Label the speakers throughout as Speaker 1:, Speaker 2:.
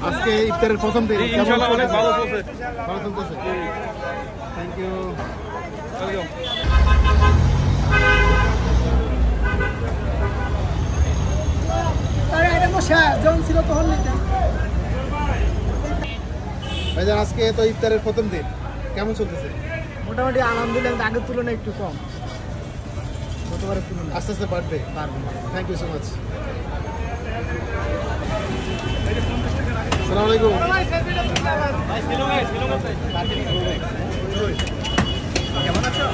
Speaker 1: আজকে ইফতারের প্রথম দিন ইনশাআল্লাহ অনেক ভালো চলছে থ্যাংক ইউ ভাইজান আজকে তো ইফতারের প্রথম দিন কেমন চলতেছে?
Speaker 2: মোটামুটি আলহামদুলিল্লাহ আগের তুলনায় একটু কম গতবারের তুলনায়
Speaker 1: আস্তে আস্তে বাড়বে থ্যাংক ইউ সো মাচ আসসালামু আলাইকুম কেমন আছো?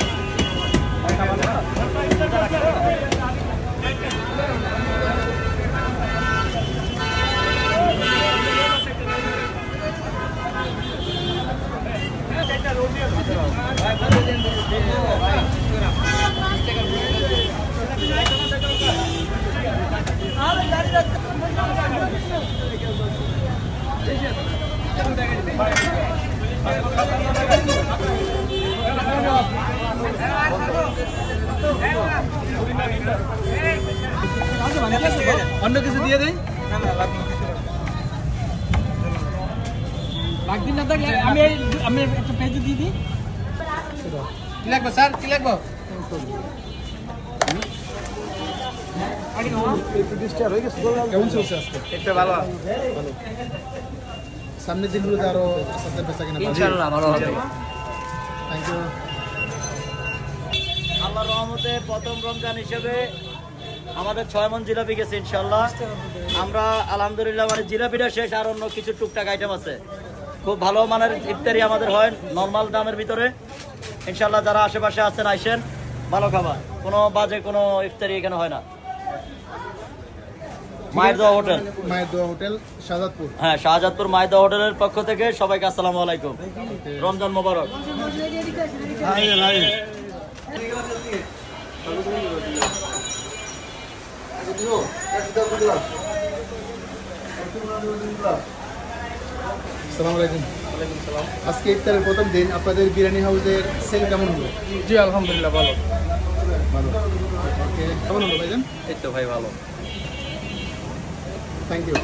Speaker 2: অন্য কিছু দিয়ে দেই লাগবে না থাকলে আমি একটু পেজে দিয়ে দিই কি লাগবে স্যার কি লাগবে
Speaker 1: কেমন চলছে আজকে?
Speaker 2: একটা ভালো
Speaker 1: সামনের দিনগুলোতে আরো আস্তে বেচা কিনা
Speaker 2: ইনশাআল্লাহ ভালো হবে
Speaker 1: থ্যাংক ইউ
Speaker 3: আল্লাহর রহমতে প্রথম রমজান হিসেবে আমাদের 6 মণ জিলাপি গেছে ইনশাআল্লাহ আমরা আলহামদুলিল্লাহ মানে জিলাপিটা শেষ আর অন্য কিছু টুকটাক আইটেম আছে খুব ভালো মানের ইফতারি আমাদের হয় নরমাল দামের ভিতরে ইনশাআল্লাহ যারা আশেপাশে আছেন আইসেন ভালো খাবার কোনো বাজে কোনো ইফতারি এখানে হয় না মায়ের দোয়া হোটেল শাহজাদপুর হ্যাঁ শাহজাদপুর মায়ের দোয়া হোটেলের পক্ষ থেকে সবাইকে আসসালামু আলাইকুম রমজান মোবারক
Speaker 1: আসসালামু আলাইকুম আজকে ইফতারের প্রথম দিন আপনাদের বিরিয়ানি হাউসের সেল কেমন হলো?
Speaker 2: জি আলহামদুলিল্লাহ ভালো
Speaker 1: ওকে কেমন হলো ভাইজান?
Speaker 3: এই তো ভাই ভালো
Speaker 1: থ্যাংক ইউ